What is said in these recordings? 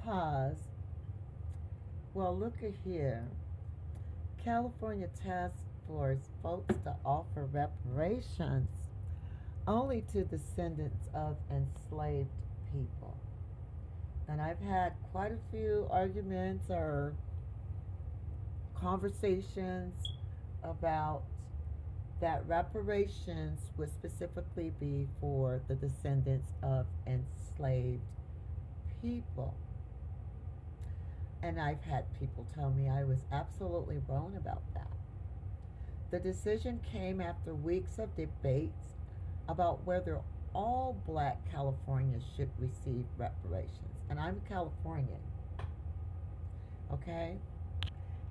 Pause. Well, look at here. California Task Force votes to offer reparations only to descendants of enslaved people. And I've had quite a few arguments or conversations about that reparations would specifically be for the descendants of enslaved people. And I've had people tell me I was absolutely wrong about that. The decision came after weeks of debates about whether all black Californians should receive reparations. And I'm Californian, okay?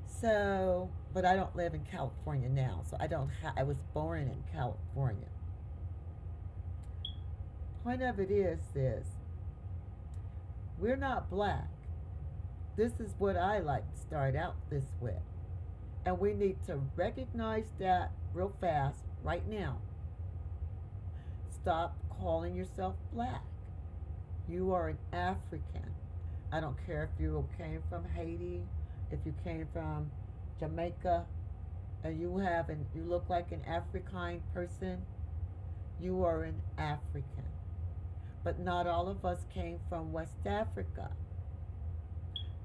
So, but I don't live in California now, so I was born in California. Point of it is we're not black. This is what I like to start out this with. And we need to recognize that real fast right now. Stop calling yourself black. You are an African. I don't care if you came from Haiti, if you came from Jamaica, and you look like an African person, you are an African. But not all of us came from West Africa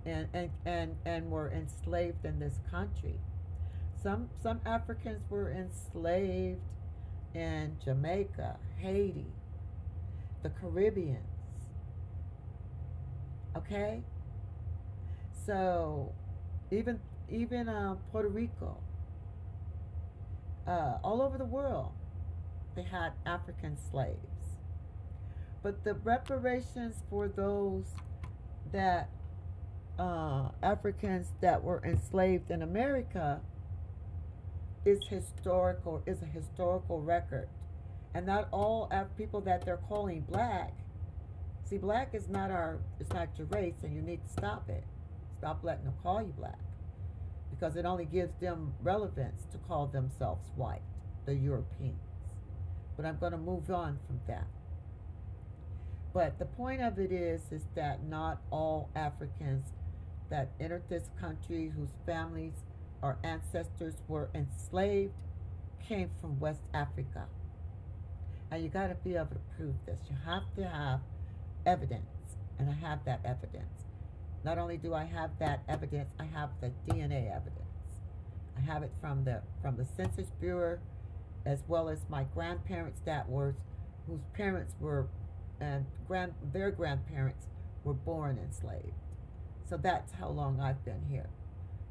and were enslaved in this country. Some Africans were enslaved in Jamaica, Haiti, the Caribbeans. Okay, so even Puerto Rico, all over the world, they had African slaves. But the reparations for those that Africans that were enslaved in America is a historical record, and not all people that they're calling black. See, black is not it's not your race, and you need to stop it. Stop letting them call you black, because it only gives them relevance to call themselves white, the Europeans. But I'm going to move on from that. But the point of it is that not all Africans that entered this country whose families or ancestors were enslaved came from West Africa. And you got to be able to prove this. You have to have evidence, and I have that evidence. Not only do I have that evidence, I have the DNA evidence. I have it from the Census Bureau, as well as my grandparents whose parents were, and their grandparents were born enslaved. So that's how long I've been here.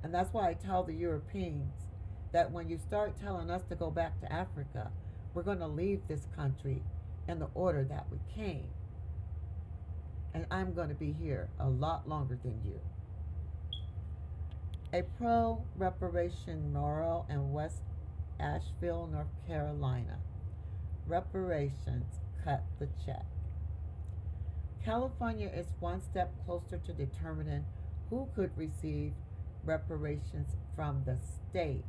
And that's why I tell the Europeans that when you start telling us to go back to Africa, we're going to leave this country in the order that we came. And I'm going to be here a lot longer than you. A pro-reparation mural in West Asheville, North Carolina. Reparations cut the check. California is one step closer to determining who could receive reparations from the state.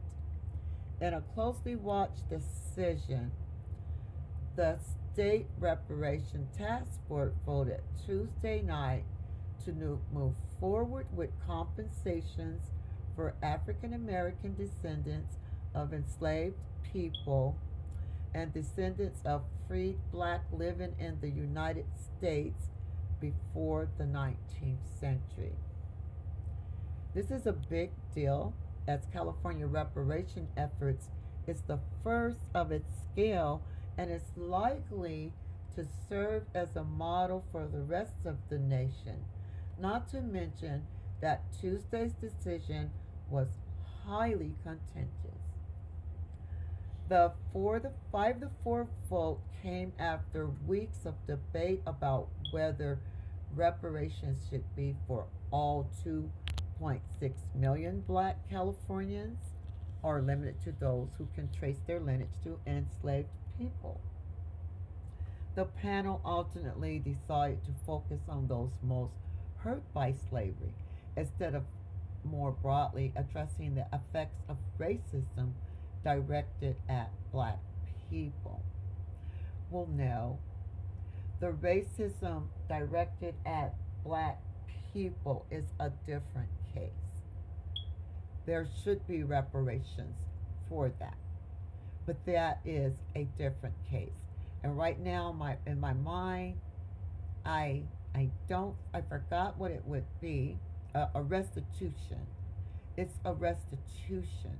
In a closely watched decision, the State Reparation Task Force voted Tuesday night to move forward with compensations for African American descendants of enslaved people and descendants of freed black living in the United States before the 19th century. This is a big deal, as California reparation efforts is the first of its scale and is likely to serve as a model for the rest of the nation. Not to mention that Tuesday's decision was highly contentious. The 5-4 vote came after weeks of debate about whether reparations should be for all 2.6 million black Californians or limited to those who can trace their lineage to enslaved people. The panel ultimately decided to focus on those most hurt by slavery instead of more broadly addressing the effects of racism directed at black people. Well, no, the racism directed at black people is a different case. There should be reparations for that, but that is a different case. And right now, in my mind, I I forgot what it would be. A restitution. It's a restitution,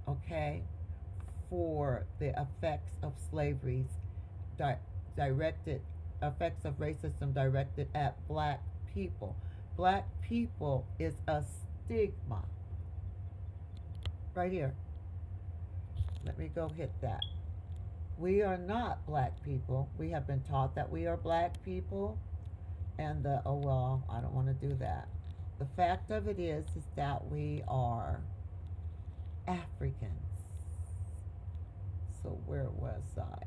okay, for the effects of slavery's di- directed effects of racism directed at black people. Black people is a stigma. Right here. Let me go hit that. We are not black people. We have been taught that we are black people, and oh well, I don't want to do that. The fact of it is that we are Africans. So where was I?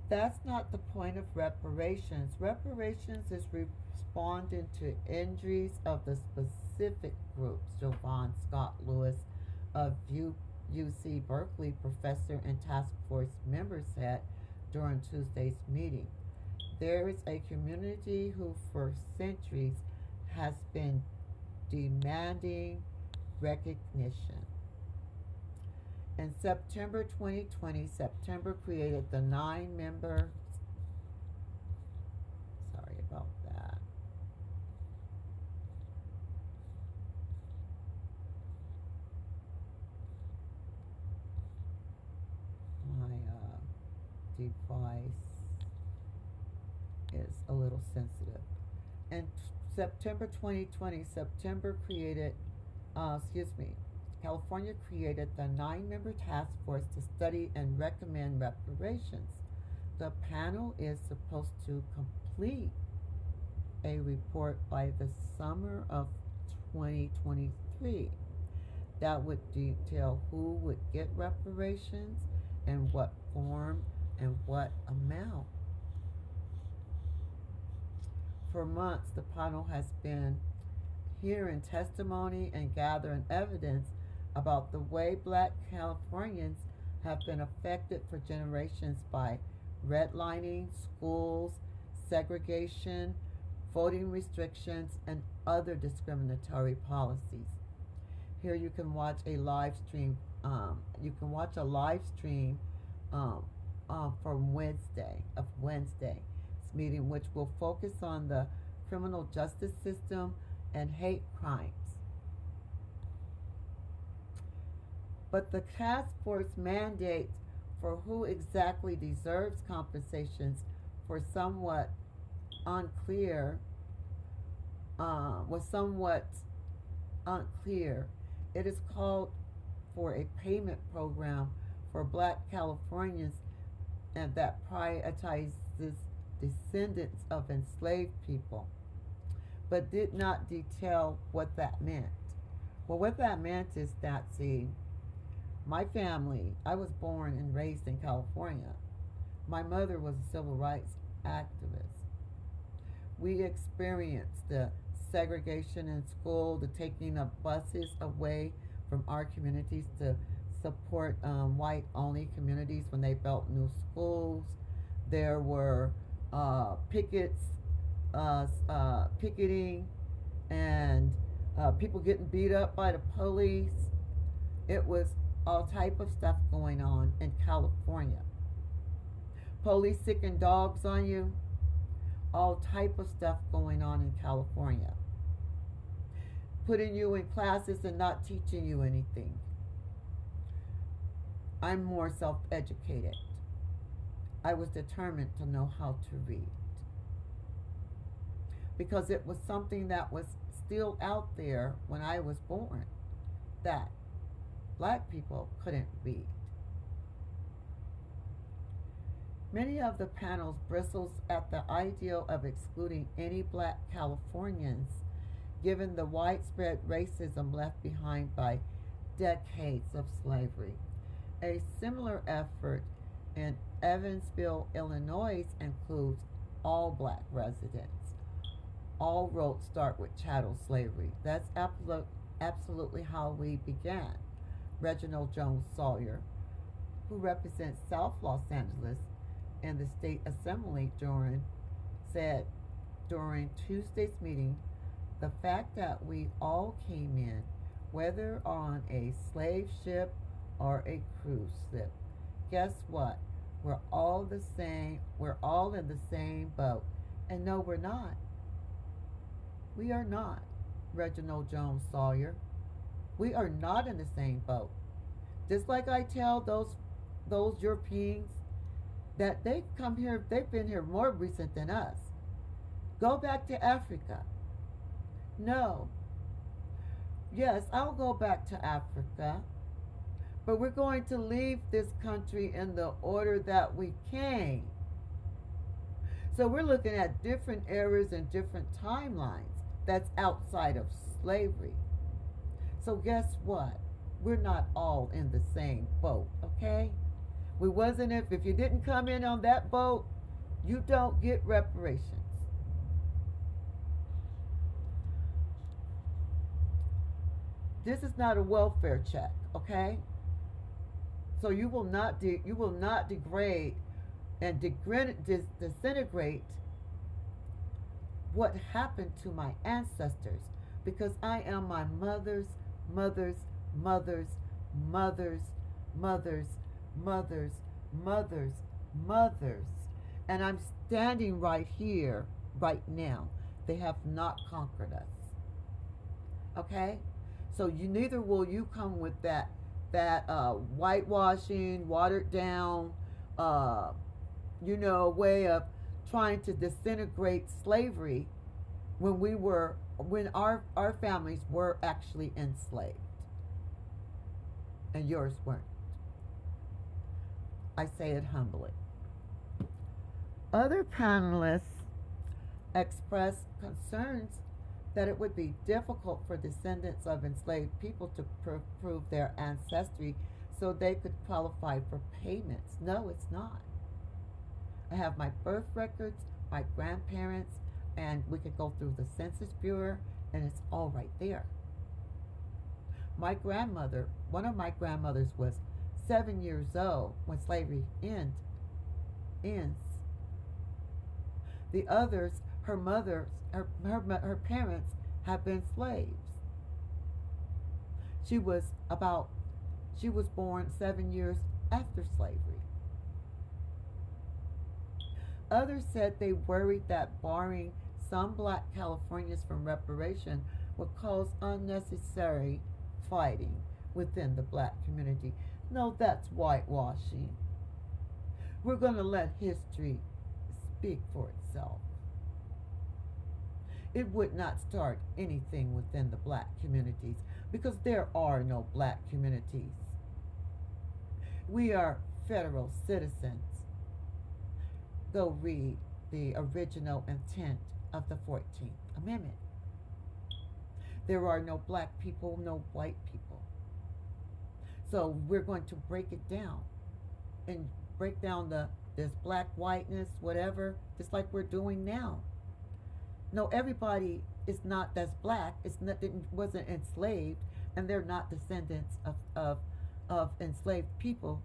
That's not the point of reparations. Reparations is responding to injuries of the specific groups. Jovan Scott Lewis of UC Berkeley, professor and task force member, said during Tuesday's meeting. There is a community who for centuries has been demanding recognition. In September 2020, September created the 9-member, sorry about that, my device is a little sensitive. In September 2020, September created, California created the 9-member task force to study and recommend reparations. The panel is supposed to complete a report by the summer of 2023 that would detail who would get reparations and what form and what amount. For months, the panel has been hearing testimony and gathering evidence about the way black Californians have been affected for generations by redlining, schools, segregation, voting restrictions, and other discriminatory policies. Here you can watch a live stream. From Wednesday's meeting, which will focus on the criminal justice system and hate crimes. But the task force mandates for who exactly deserves compensations for somewhat unclear was somewhat unclear. It is called for a payment program for black Californians and that prioritizes descendants of enslaved people, but did not detail what that meant. Well, what that meant is that, see, my family, I was born and raised in California. My mother was a civil rights activist. We experienced the segregation in school, the taking of buses away from our communities to support white-only communities when they built new schools. There were picketing, and people getting beat up by the police. It was all type of stuff going on in California. Police sicking dogs on you. All type of stuff going on in California. Putting you in classes and not teaching you anything. I'm more self-educated. I was determined to know how to read, because it was something that was still out there when I was born, that black people couldn't read. Many of the panels bristles at the idea of excluding any black Californians, given the widespread racism left behind by decades of slavery. A similar effort in Evansville, Illinois includes all black residents. All roads start with chattel slavery. That's absolutely how we began. Reginald Jones Sawyer, who represents South Los Angeles in the state assembly said during Tuesday's meeting the fact that we all came in, whether on a slave ship or a cruise ship, guess what? We're all the same. We're all in the same boat. And no, we're not. We are not, Reginald Jones Sawyer. We are not in the same boat. Just like I tell those Europeans that they come here, they've been here more recent than us. Go back to Africa. No. Yes, I'll go back to Africa, but we're going to leave this country in the order that we came. So we're looking at different eras and different timelines that's outside of slavery. So guess what? We're not all in the same boat, okay? We wasn't if you didn't come in on that boat, you don't get reparations. This is not a welfare check, okay? So you will not degrade and disintegrate what happened to my ancestors, because I am my mother's mother's mother's mother's mother's mother's mother's mother's, and I'm standing right here right now. They have not conquered us. Okay? So you neither will you come with that whitewashing, watered down, uh, way of trying to disintegrate slavery when our families were actually enslaved and yours weren't. I say it humbly. Other panelists expressed concerns that it would be difficult for descendants of enslaved people to prove their ancestry so they could qualify for payments. No, it's not. I have my birth records, my grandparents, and we could go through the Census Bureau, and it's all right there. My grandmother, one of my grandmothers was 7 years old when slavery ends. The others, her parents have been slaves. She was born 7 years after slavery. Others said they worried that barring some black Californians from reparation would cause unnecessary fighting within the black community. No, that's whitewashing. We're going to let history speak for itself. It would not start anything within the black communities because there are no black communities. We are federal citizens. Go read the original intent of the 14th Amendment. There are no black people, no white people. So we're going to break it down and break down this black whiteness, whatever, just like we're doing now. No, everybody is not that's black. Wasn't enslaved, and they're not descendants of enslaved people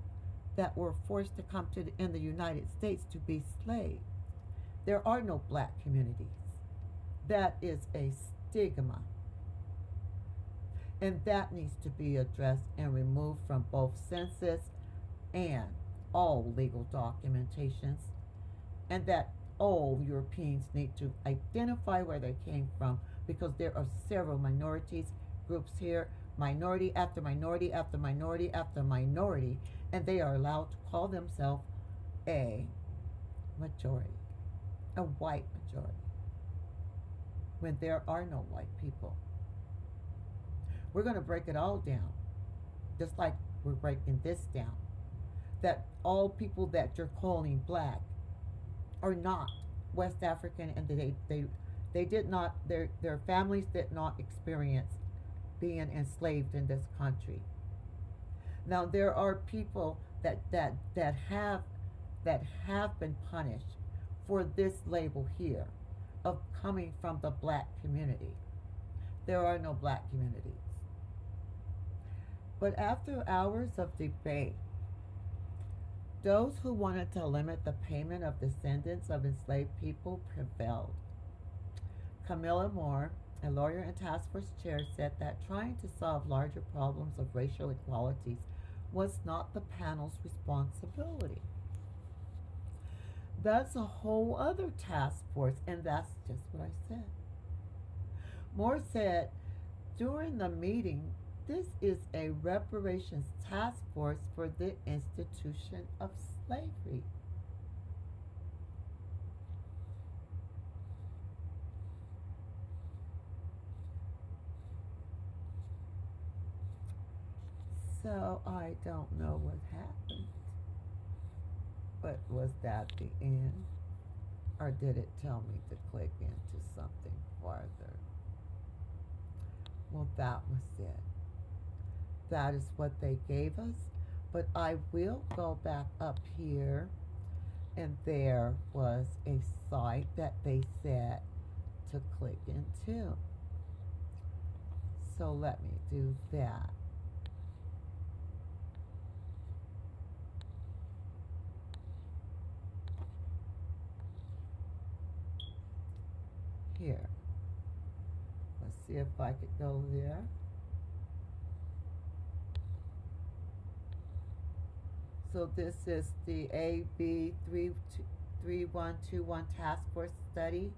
that were forced to come in the United States to be slaves. There are no black communities. That is a stigma. And that needs to be addressed and removed from both census and all legal documentations. And that all Europeans need to identify where they came from, because there are several minorities groups here, minority after minority after minority after minority, and they are allowed to call themselves a majority, a white majority, when there are no white people. We're going to break it all down, just like we're breaking this down, that all people that you're calling black are not West African, and they did not, their families did not experience being enslaved in this country. Now there are people that have been punished for this label here of coming from the black community. There are no black communities. But after hours of debate, those who wanted to limit the payment of descendants of enslaved people prevailed. Camilla Moore, a lawyer and task force chair, said that trying to solve larger problems of racial inequalities was not the panel's responsibility. That's a whole other task force, and that's just what I said. Moore said during the meeting, this is a reparations task force for the institution of slavery. So I don't know what happened. But was that the end? Or did it tell me to click into something farther? Well, that was it. That is what they gave us. But I will go back up here, and there was a site that they said to click into. So let me do that. Here. Let's see if I could go there. So this is the AB 3121 Task Force Study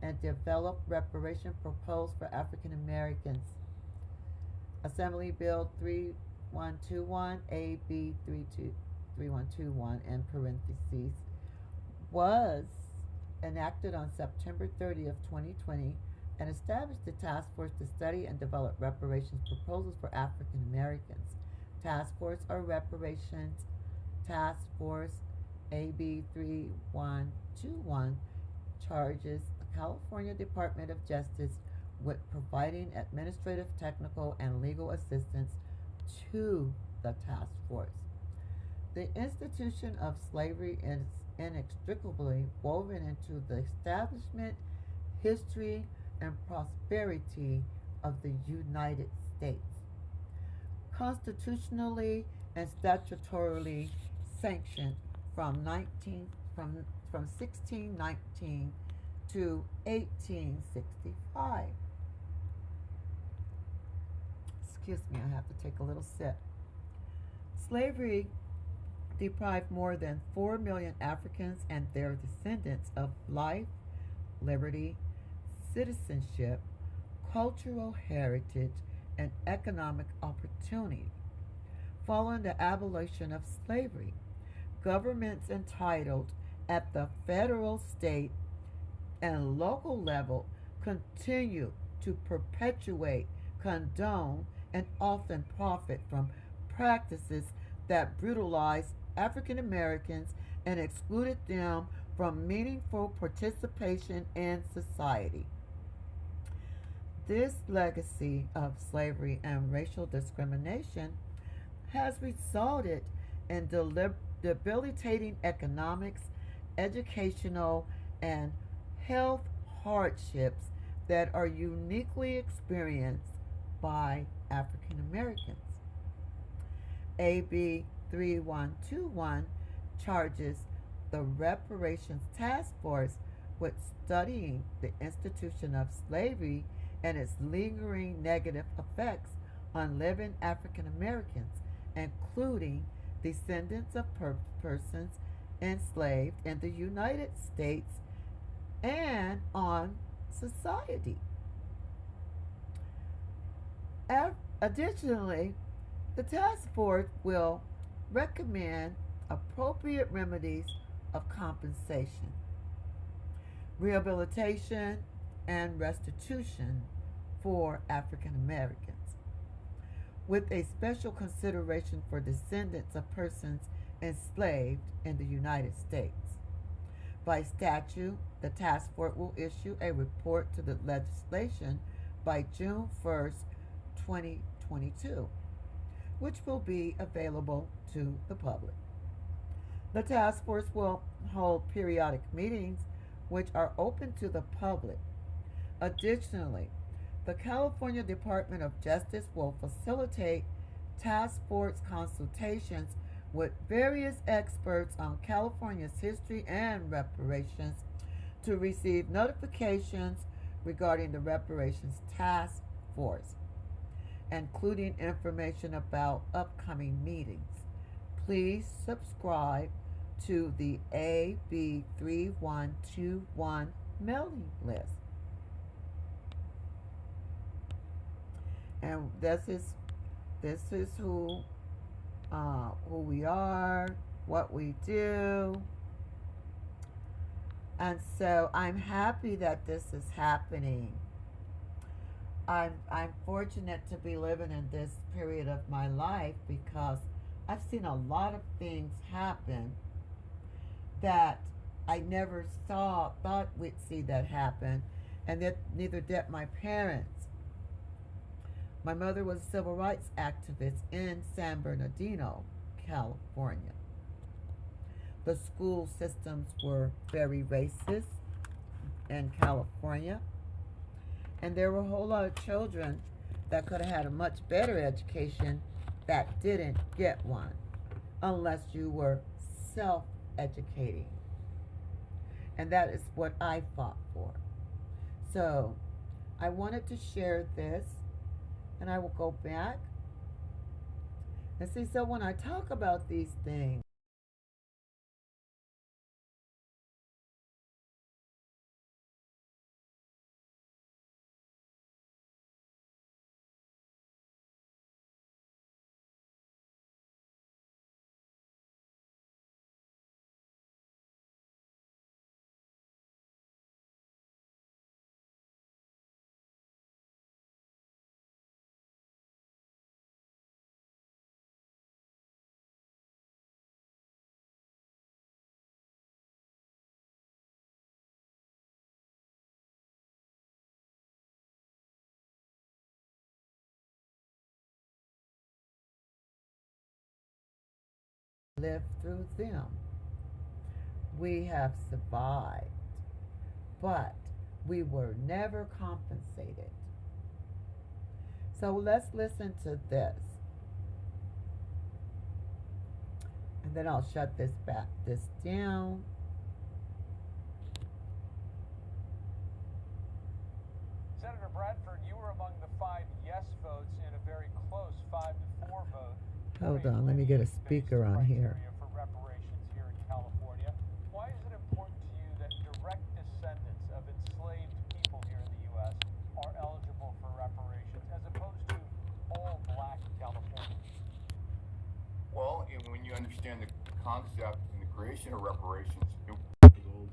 and Develop Reparation Proposed for African Americans. Assembly Bill 3121, AB 3121, in parentheses, was enacted on September 30th, 2020, and established the task force to study and develop reparations proposals for African Americans. Task Force or Reparations Task Force AB 3121 charges the California Department of Justice with providing administrative, technical, and legal assistance to the task force. The institution of slavery is inextricably woven into the establishment, history, and prosperity of the United States. Constitutionally and statutorily sanctioned from 1619 to 1865. Excuse me, I have to take a little sip. Slavery deprived more than 4 million Africans and their descendants of life, liberty, citizenship, cultural heritage, and economic opportunity. Following the abolition of slavery, governments entitled at the federal, state, and local level continue to perpetuate, condone, and often profit from practices that brutalized African Americans and excluded them from meaningful participation in society. This legacy of slavery and racial discrimination has resulted in debilitating economics, educational, and health hardships that are uniquely experienced by African Americans. AB 3121 charges the Reparations Task Force with studying the institution of slavery and its lingering negative effects on living African Americans, including descendants of persons enslaved in the United States, and on society. Additionally, the task force will recommend appropriate remedies of compensation, rehabilitation, and restitution for African Americans, with a special consideration for descendants of persons enslaved in the United States. By statute, the task force will issue a report to the legislation by June 1st, 2022, which will be available to the public. The task force will hold periodic meetings which are open to the public. Additionally, the California Department of Justice will facilitate task force consultations with various experts on California's history and reparations to receive notifications regarding the Reparations Task Force, including information about upcoming meetings. Please subscribe to the AB3121 mailing list. And this is who we are, what we do. And so I'm happy that this is happening. I'm fortunate to be living in this period of my life because I've seen a lot of things happen that I never thought we'd see that happen, and that neither did my parents. My mother was a civil rights activist in San Bernardino, California. The school systems were very racist in California, and there were a whole lot of children that could have had a much better education that didn't get one unless you were self educating. And that is what I fought for. So I wanted to share this, and I will go back and see. So when I talk about these things, lived through them. We have survived, but we were never compensated. So let's listen to this, and then I'll shut this down. Senator Bradford, you were among the 5 yes votes in a very close 5-4 vote. Hold on, let me get a speaker on here. For reparations here in California. Why is it important to you that direct descendants of enslaved people here in the U.S. are eligible for reparations as opposed to all black Californians? Well, when you understand the concept and the creation of reparations, those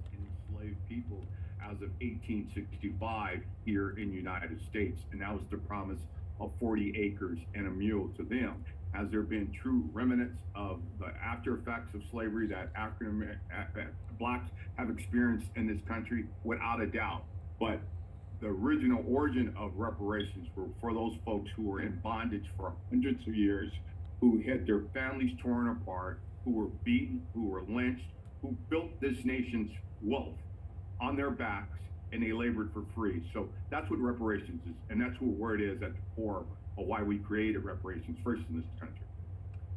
enslaved people as of 1865 here in the United States, and that was the promise of 40 acres and a mule to them. Has there been true remnants of the after effects of slavery that African blacks have experienced in this country? Without a doubt. But the original origin of reparations were for those folks who were in bondage for hundreds of years, who had their families torn apart, who were beaten, who were lynched, who built this nation's wealth on their backs, and they labored for free. So that's what reparations is, and that's what it is at the core of why we created reparations first in this country.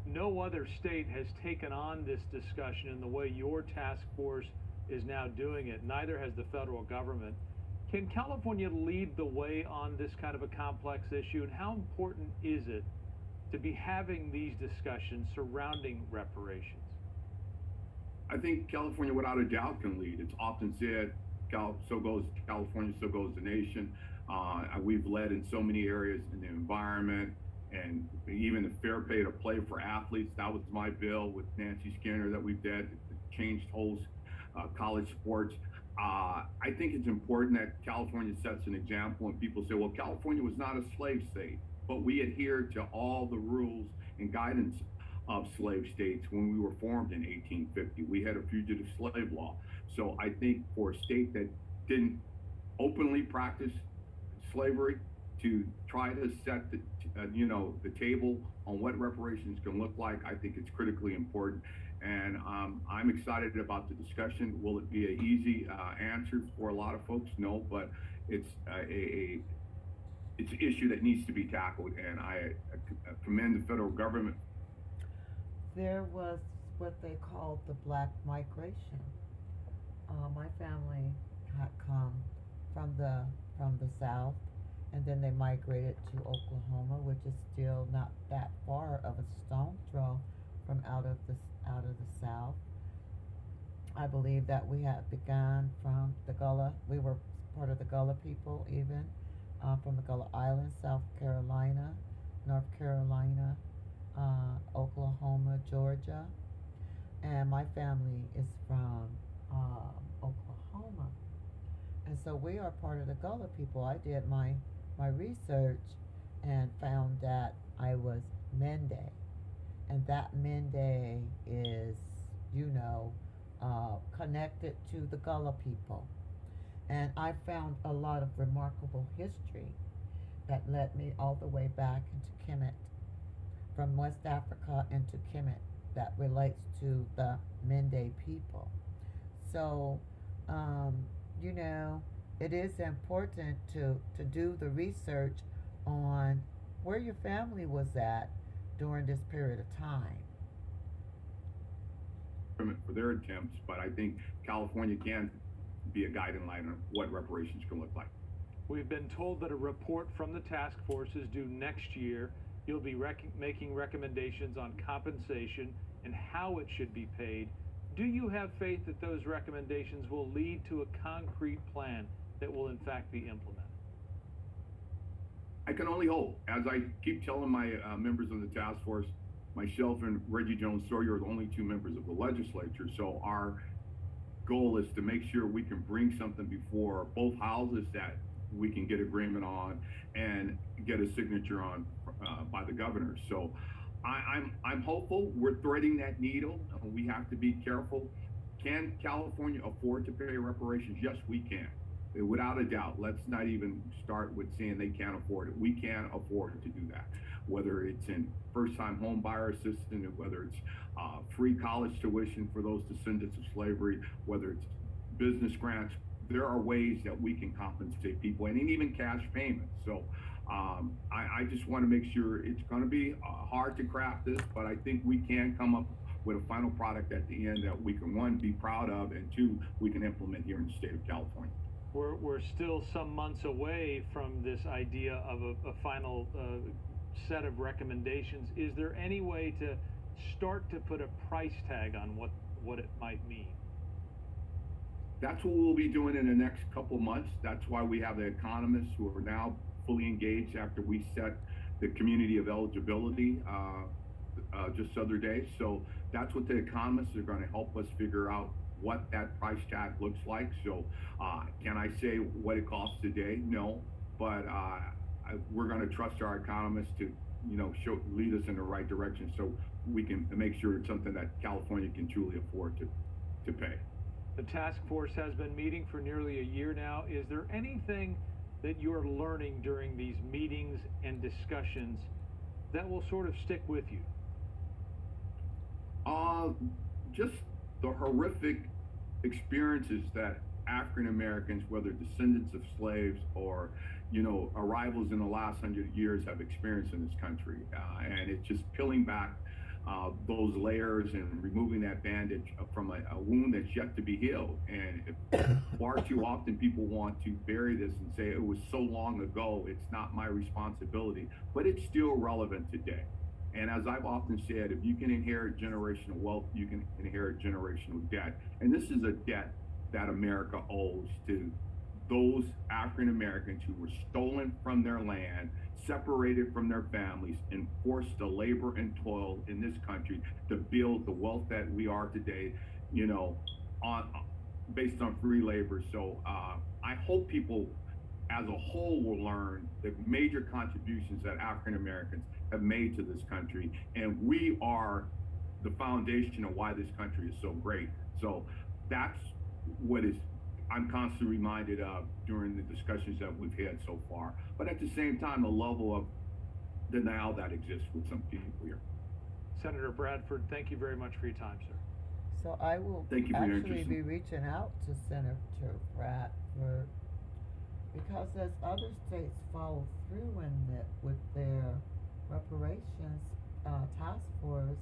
No other state has taken on this discussion in the way your task force is now doing it. Neither has the federal government. Can California lead the way on this kind of a complex issue, and how important is it to be having these discussions surrounding reparations? I think California, without a doubt, can lead. It's often said, so goes California, so goes the nation. We've led in so many areas in the environment and even the fair pay to play for athletes. That was my bill with Nancy Skinner that we did, changed whole college sports. I think it's important that California sets an example, and people say, well, California was not a slave state, but we adhered to all the rules and guidance of slave states when we were formed in 1850. We had a fugitive slave law. So I think for a state that didn't openly practice slavery to try to set the table on what reparations can look like, I think it's critically important. And I'm excited about the discussion. Will it be an easy answer for a lot of folks? No, but it's it's an issue that needs to be tackled, and I commend the federal government. There was what they called the Black Migration. My family had come from the from the South, and then they migrated to Oklahoma, which is still not that far of a stone throw from out of the South. I believe that we had begun from the Gullah. We were part of the Gullah people, even from the Gullah Islands, South Carolina, North Carolina, Oklahoma, Georgia, and my family is from Oklahoma, and so we are part of the Gullah people. I did my research and found that I was Mende, and that Mende is, you know, connected to the Gullah people. And I found a lot of remarkable history that led me all the way back into Kemet, from West Africa into Kemet, that relates to the Mende people. So, um, you know, it is important to do the research on where your family was at during this period of time. For their attempts, but I think California can be a guiding light on what reparations can look like. We've been told that a report from the task force is due next year. You'll be making recommendations on compensation and how it should be paid. Do you have faith that those recommendations will lead to a concrete plan that will in fact be implemented? I can only hope. As I keep telling my members of the task force, myself and Reggie Jones Sawyer are the only two members of the legislature. So our goal is to make sure we can bring something before both houses that we can get agreement on and get a signature on by the governor. So I'm hopeful. We're threading that needle. We have to be careful. Can California afford to pay reparations? Yes, we can. Without a doubt. Let's not even start with saying they can't afford it. We can afford to do that. Whether it's in first-time home buyer assistance, whether it's free college tuition for those descendants of slavery, whether it's business grants, there are ways that we can compensate people, and even cash payments. So I just want to make sure. It's going to be hard to craft this, but I think we can come up with a final product at the end that we can, one, be proud of, and two, we can implement here in the state of California. We're still some months away from this idea of a final set of recommendations. Is there any way to start to put a price tag on what it might mean? That's what we'll be doing in the next couple of months. That's why we have the economists who are now fully engaged after we set the community of eligibility just the other day. So that's what the economists are going to help us figure out what that price tag looks like. So can I say what it costs today? No, but we're going to trust our economists to, lead us in the right direction so we can make sure it's something that California can truly afford to pay. The task force has been meeting for nearly a year now. Is there anything that you're learning during these meetings and discussions that will sort of stick with you? Just the horrific experiences that African Americans, whether descendants of slaves or, arrivals in the last 100 years, have experienced in this country. And it's just peeling back those layers and removing that bandage from a wound that's yet to be healed. And far too often people want to bury this and say it was so long ago, it's not my responsibility, but it's still relevant today. And as I've often said, if you can inherit generational wealth, you can inherit generational debt. And this is a debt that America owes to those African Americans who were stolen from their land, separated from their families, and forced to labor and toil in this country to build the wealth that we are today, based on free labor. So I hope people as a whole will learn the major contributions that African Americans have made to this country, and we are the foundation of why this country is so great. So that's what I'm constantly reminded of during the discussions that we've had so far. But at the same time, the level of denial that exists with some people here. Senator Bradford, thank you very much for your time, sir. So I will actually be reaching out to Senator Bradford, because as other states follow through with their reparations task force,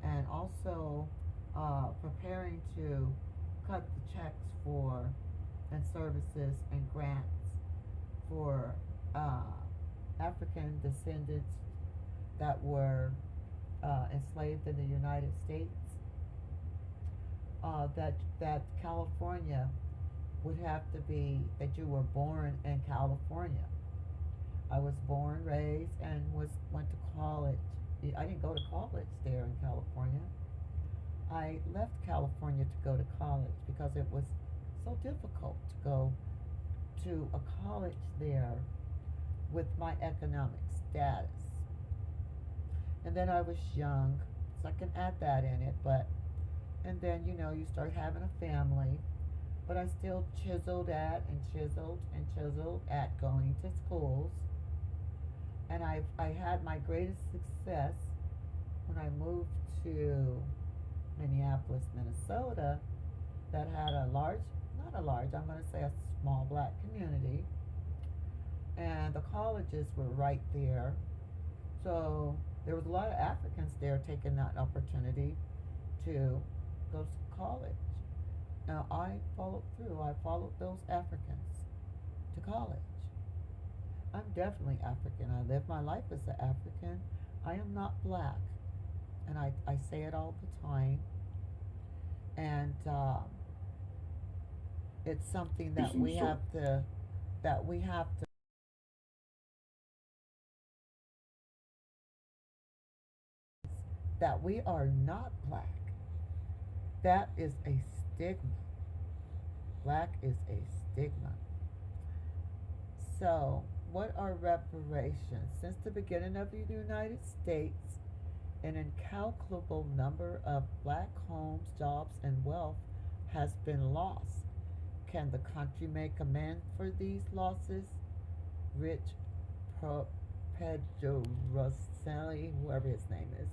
and also preparing to cut the checks for and services and grants for uh, African descendants that were enslaved in the United States, that California would have to be that you were born in California. I was born, raised, and went to college. I didn't go to college there in California. I left California to go to college because it was so difficult to go to a college there with my economic status. And then I was young, so I can add that in it, but and then you start having a family, but I still chiseled at going to schools, and I had my greatest success when I moved to Minneapolis, Minnesota, that had a large, not a large, I'm going to say a small black community, and the colleges were right there. So there was a lot of Africans there taking that opportunity to go to college. Now I followed through. I followed those Africans to college. I'm definitely African. I live my life as an African. I am not black, and I say it all the time. And it's something that we have to that we have to that we are not black. That is a stigma. Black is a stigma. So, what are reparations? Since the beginning of the United States, an incalculable number of black homes, jobs, and wealth has been lost. Can the country make amends for these losses? Rich Pedro Rosselli, whoever his name is.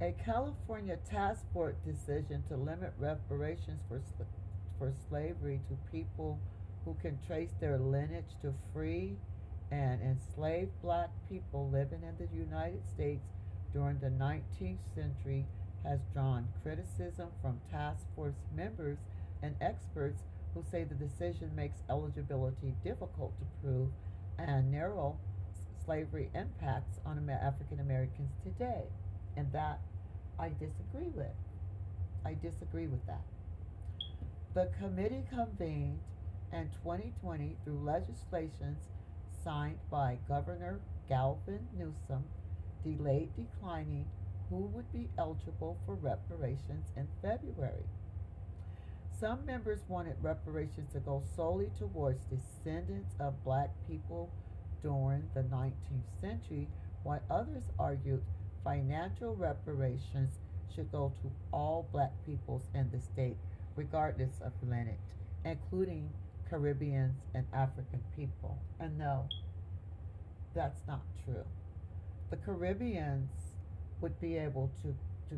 A California task force decision to limit reparations for slavery to people who can trace their lineage to free and enslaved black people living in the United States during the 19th century has drawn criticism from task force members and experts who say the decision makes eligibility difficult to prove and narrow slavery impacts on African Americans today. And that I disagree with. I disagree with that. The committee convened in 2020 through legislations signed by Governor Galvin Newsom, delayed declining who would be eligible for reparations in February. Some members wanted reparations to go solely towards descendants of black people during the 19th century, while others argued financial reparations should go to all black peoples in the state, regardless of lineage, including Caribbeans and African people. And no, that's not true. The Caribbeans would be able to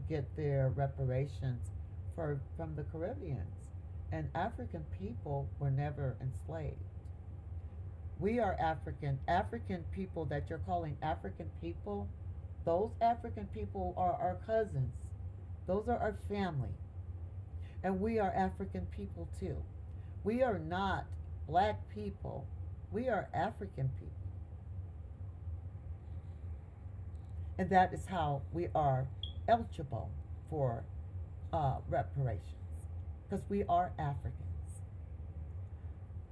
get their reparations from the Caribbeans, and African people were never enslaved. We are African people that you're calling African people. Those African people are our cousins. Those are our family. And we are African people too. We are not black people. We are African people. And that is how we are eligible for reparations. Because we are Africans.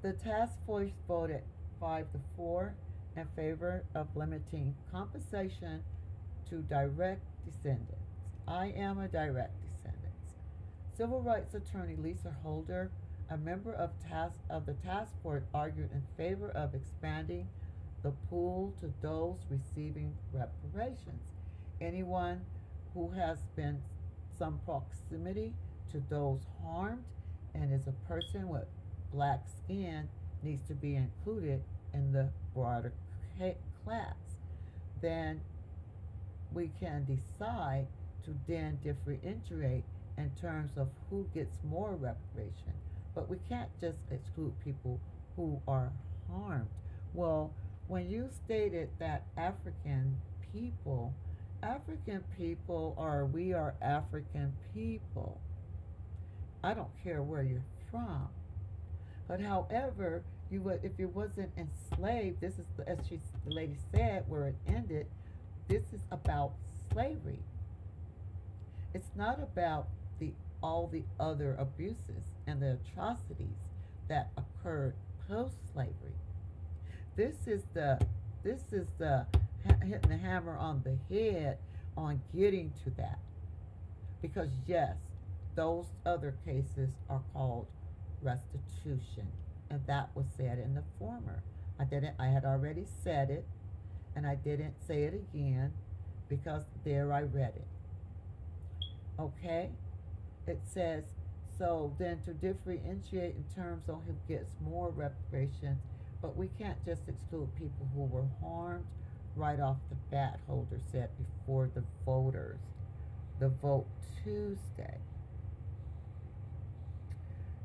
The task force voted 5-4 in favor of limiting compensation to direct descendants. I am a direct descendant. Civil rights attorney Lisa Holder, a member of the task force, argued in favor of expanding the pool to those receiving reparations. Anyone who has been some proximity to those harmed and is a person with black skin needs to be included in the broader class. Then we can decide to then differentiate in terms of who gets more reparation. But we can't just exclude people who are harmed. Well, when you stated that African people we are African people. I don't care where you're from. But however, You would, if you wasn't enslaved. This is as the lady said, where it ended. This is about slavery. It's not about the all the other abuses and the atrocities that occurred post slavery. This is the hitting the hammer on the head on getting to that, because yes, those other cases are called restitution, and that was said in the former. I had already said it, and I didn't say it again because there I read it. Okay? It says, so then to differentiate in terms on who gets more reparations, but we can't just exclude people who were harmed right off the bat, Holder said before the voters. The vote Tuesday.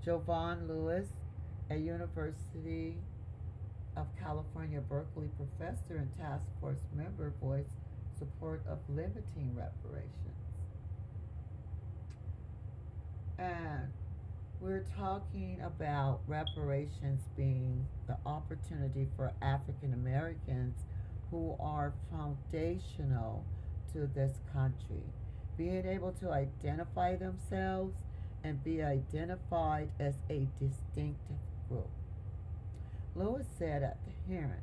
Jovan Lewis, a University of California, Berkeley professor and task force member, voiced support of limiting reparations. And we're talking about reparations being the opportunity for African Americans who are foundational to this country, being able to identify themselves and be identified as a distinctive group. Lewis said at the hearing,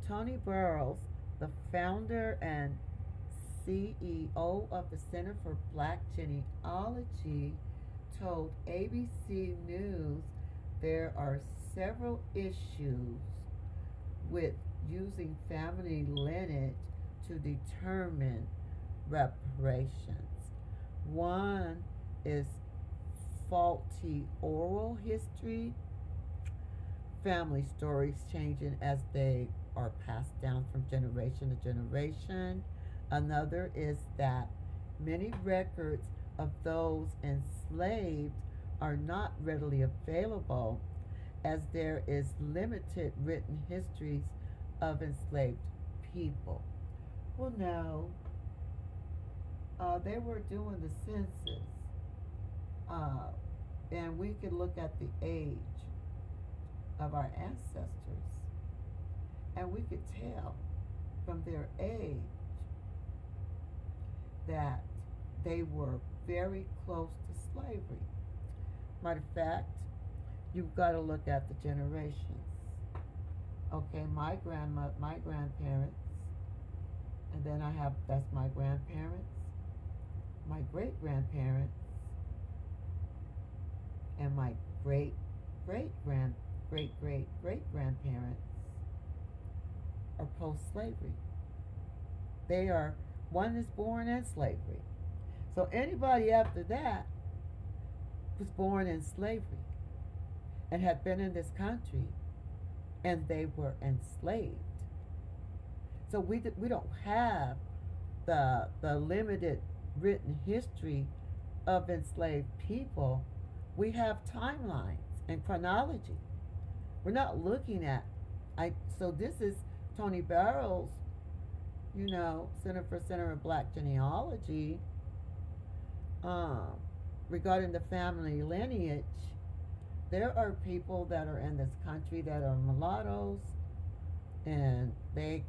Tony Burrows, the founder and CEO of the Center for Black Genealogy, told ABC News there are several issues with using family lineage to determine reparations. One is faulty oral history, family stories changing as they are passed down from generation to generation. Another is that many records of those enslaved are not readily available, as there is limited written histories of enslaved people. Well, no, they were doing the census, uh, and we could look at the age of our ancestors, and we could tell from their age that they were very close to slavery. Matter of fact, you've got to look at the generations. Okay, my grandparents, and then that's my grandparents, my great grandparents, and my great great grandparents are post slavery. They are, one is born in slavery. So anybody after that was born in slavery and had been in this country, and they were enslaved. So we don't have the limited written history of enslaved people. We have timelines and chronology. We're not looking at so this is Tony Barrow's, Center of Black Genealogy, regarding the family lineage. There are people that are in this country that are mulattoes, and they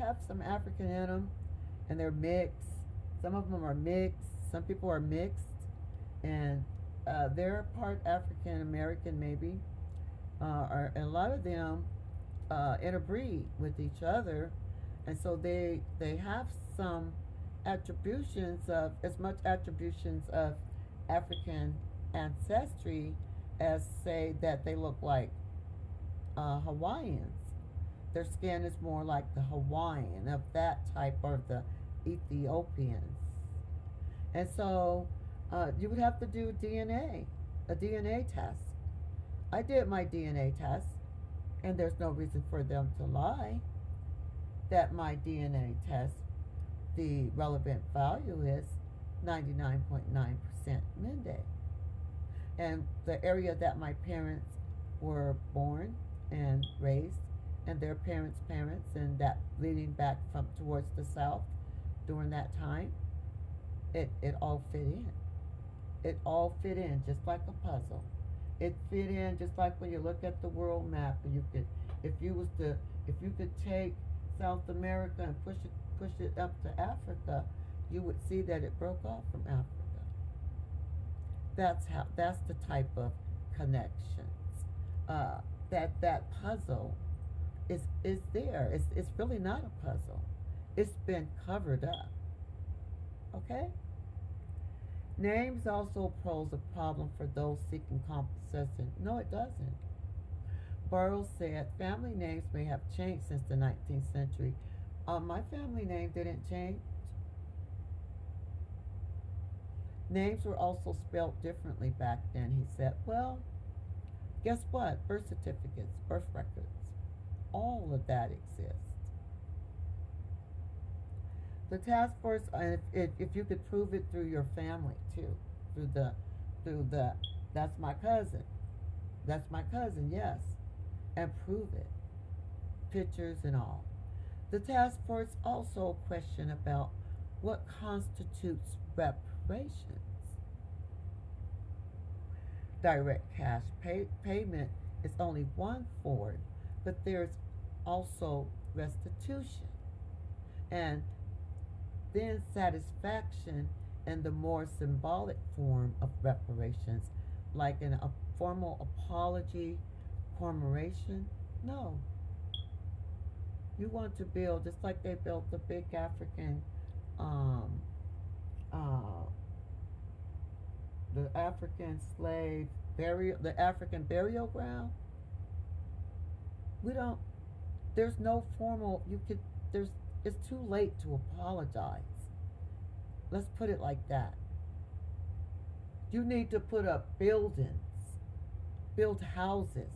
have some African in them, and they're mixed. Some of them are mixed. Some people are mixed, and they're part African American maybe, and a lot of them interbreed with each other, and so they have some attributions of as much attributions of African ancestry as say that they look like Hawaiians. Their skin is more like the Hawaiian of that type, or the Ethiopians, and so you would have to do a DNA test. I did my DNA test, and there's no reason for them to lie that my DNA test, the relevant value is 99.9% Mende. And the area that my parents were born and raised, and their parents' parents, and that leading back from towards the south during that time, it all fit in. It all fit in just like a puzzle. It fit in just like when you look at the world map, and you could, if you was to, if you could take South America and push it up to Africa, you would see that it broke off from Africa. That's the type of connections. That puzzle is there. It's really not a puzzle. It's been covered up. Okay? Names also pose a problem for those seeking compensation. No, it doesn't. Burroughs said family names may have changed since the 19th century. My family name didn't change. Names were also spelled differently back then, he said. Well, guess what? Birth certificates, birth records, all of that exists. The task force, if you could prove it through your family too, through the, that's my cousin, yes, and prove it, pictures and all. The task force also questioned about what constitutes reparations. Direct cash payment is only one form, but there's also restitution and then satisfaction in the more symbolic form of reparations, like in a formal apology, commemoration. No. You want to build, just like they built the big African, um, uh, the African slave burial, the African burial ground. We don't, there's no formal, there's, it's too late to apologize. Let's put it like that. You need to put up buildings, build houses,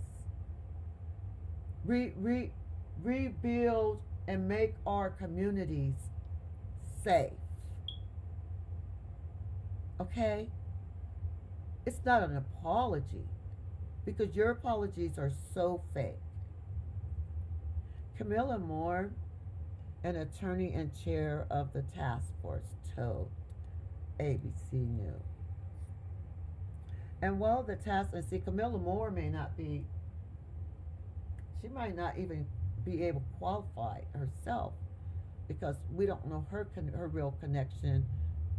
rebuild and make our communities safe. Okay? It's not an apology because your apologies are so fake. Camilla Moore, an attorney and chair of the task force, told ABC News. And while the task, and see, Camilla Moore may not be, she might not even be able to qualify herself because we don't know her real connection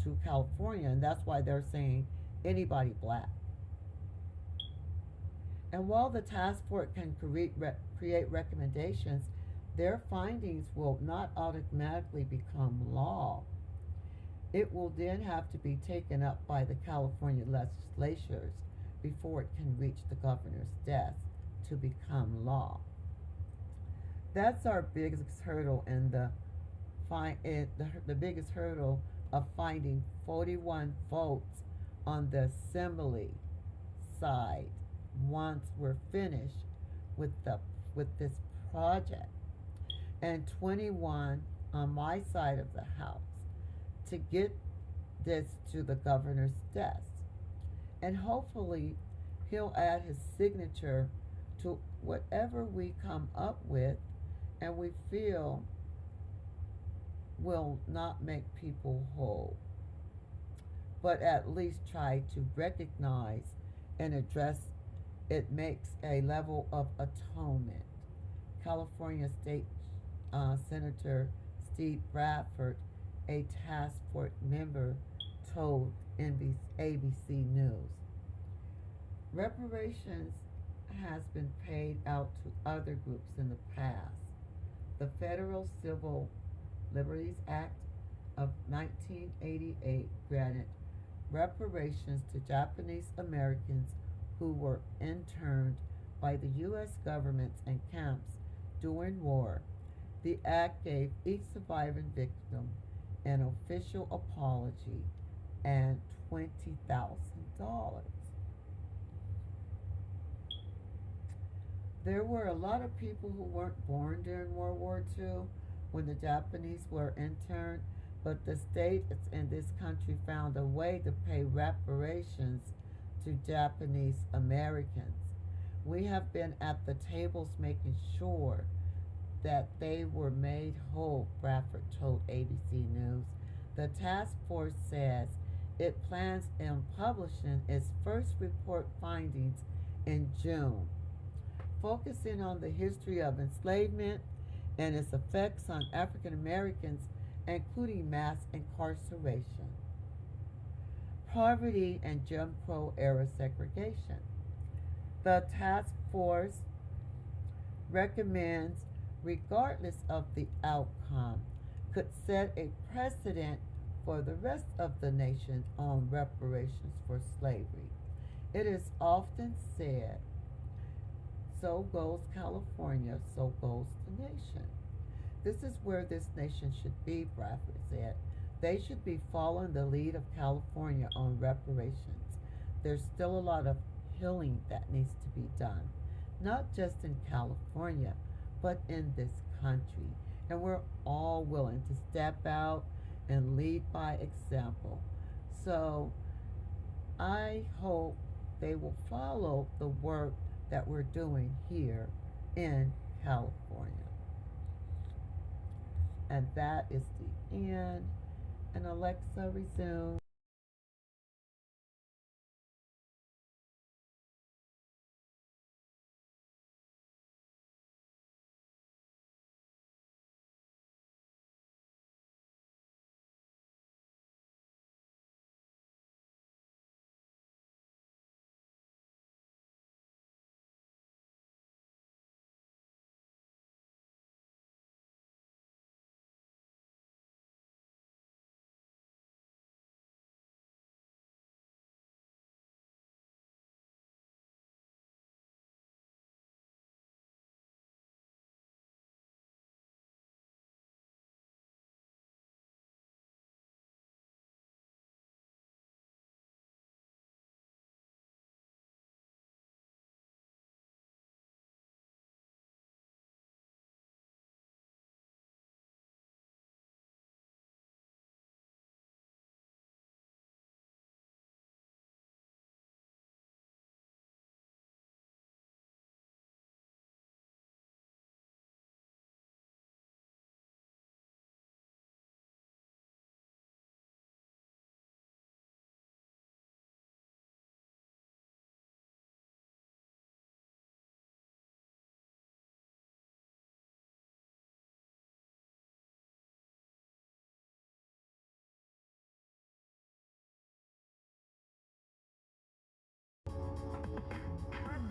to California, and that's why they're saying anybody black. And while the task force can create recommendations, their findings will not automatically become law. It will then have to be taken up by the California legislatures before it can reach the governor's desk to become law. That's our biggest hurdle in the biggest hurdle of finding 41 votes on the assembly side once we're finished with this project, and 21 on my side of the house to get this to the governor's desk. And hopefully he'll add his signature to whatever we come up with and we feel will not make people whole, but at least try to recognize and address it, makes a level of atonement. California State Senator Steve Bradford, a task force member, told ABC News. Reparations has been paid out to other groups in the past. The Federal Civil Liberties Act of 1988 granted reparations to Japanese Americans who were interned by the U.S. governments in camps during war. The act gave each surviving victim an official apology and $20,000. There were a lot of people who weren't born during World War II when the Japanese were interned, but the states in this country found a way to pay reparations to Japanese Americans. We have been at the tables making sure that they were made whole, Bradford told ABC News. The task force says it plans on publishing its first report findings in June, focusing on the history of enslavement and its effects on African Americans, including mass incarceration, poverty, and Jim Crow era segregation. The task force recommends, regardless of the outcome, could set a precedent for the rest of the nation on reparations for slavery. It is often said, so goes California, so goes the nation. This is where this nation should be, Bradford said. They should be following the lead of California on reparations. There's still a lot of healing that needs to be done, not just in California, but in this country. And we're all willing to step out and lead by example. So I hope they will follow the work that we're doing here in California. And that is the end. And Alexa, resume.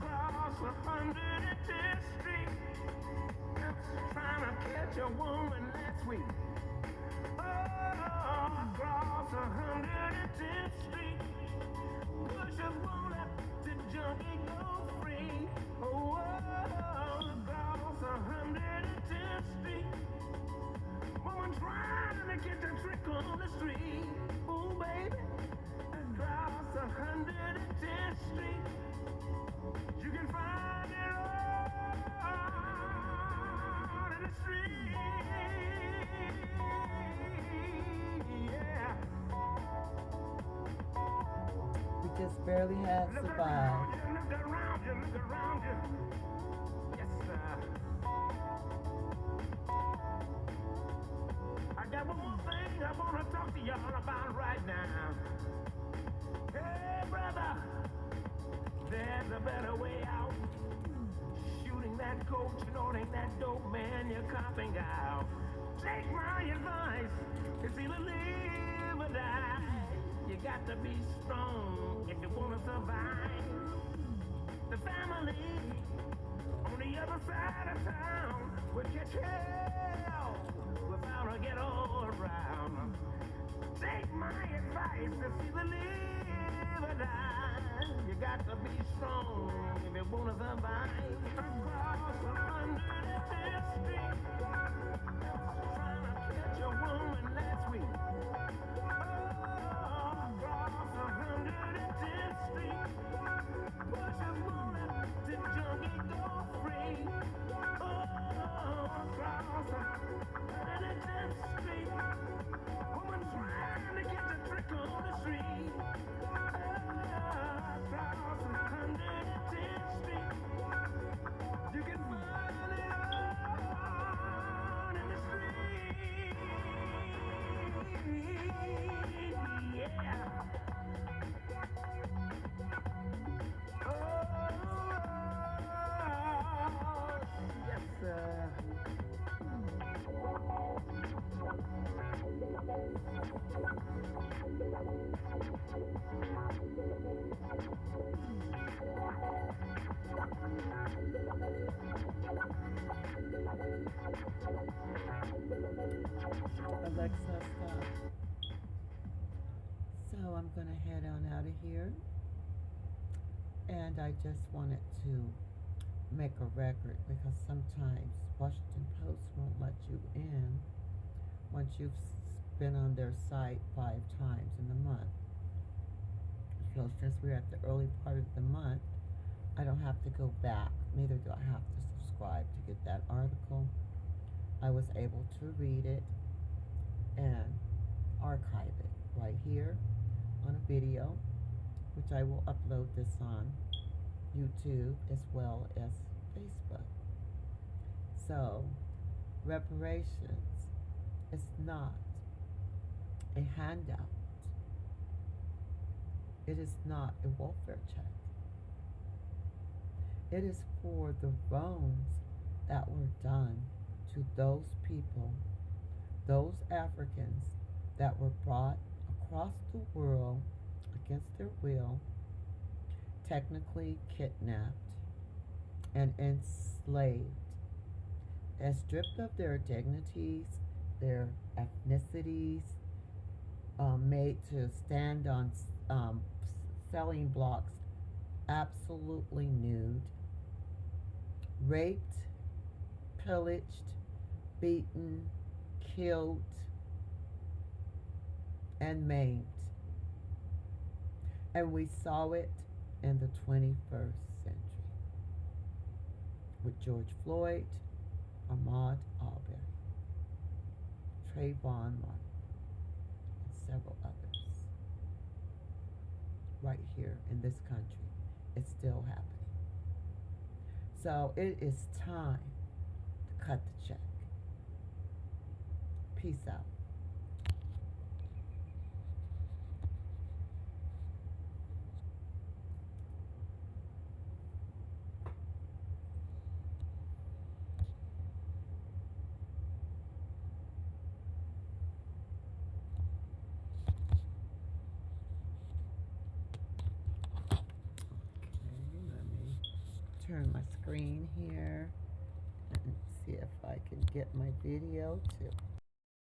Across 110th Street, trying to catch a woman last week. Oh, across 110th Street, pushers won't let the junkie go free. Oh, across 110th Street, woman trying to get the trick on the street. Oh, baby, across 110th Street. You can find it all in the street. Yeah. We just barely had Look survived. around you, look around you, look around you. Yes, sir. I got one more thing I want to talk to y'all about right now. Hey, brother. There's a better way out. Shooting that coach, loading that dope, man, you're copping out. Take my advice, it's either live or die. You got to be strong if you want to survive. The family on the other side of town will catch hell without a get all around. Take my advice, it's either live or die. You got to be strong if you wanna survive. Across 110th Street, trying to catch a woman last week. Oh, across 110th Street, pushers won't let the junkie go free. Oh, across 110th Street, woman trying to get the trick on the street. Across 110th Street, Alexa, stop. So I'm going to head on out of here. And I just wanted to make a record because sometimes Washington Post won't let you in once you've been on their site 5 times in the month. So since we're at the early part of the month, I don't have to go back. Neither do I have to subscribe to get that article. I was able to read it and archive it right here on a video, which I will upload this on YouTube as well as Facebook. So, reparations is not a handout. It is not a welfare check. It is for the wrongs that were done to those people, those Africans that were brought across the world against their will, technically kidnapped and enslaved, and stripped of their dignities, their ethnicities, made to stand on selling blocks absolutely nude, raped, pillaged, beaten, killed, and maimed. And we saw it in the 21st century with George Floyd, Ahmaud Arbery, Trayvon Martin, and several others. Right here in this country, it's still happening. So it is time to cut the check. Peace out. Turn my screen here and see if I can get my video too.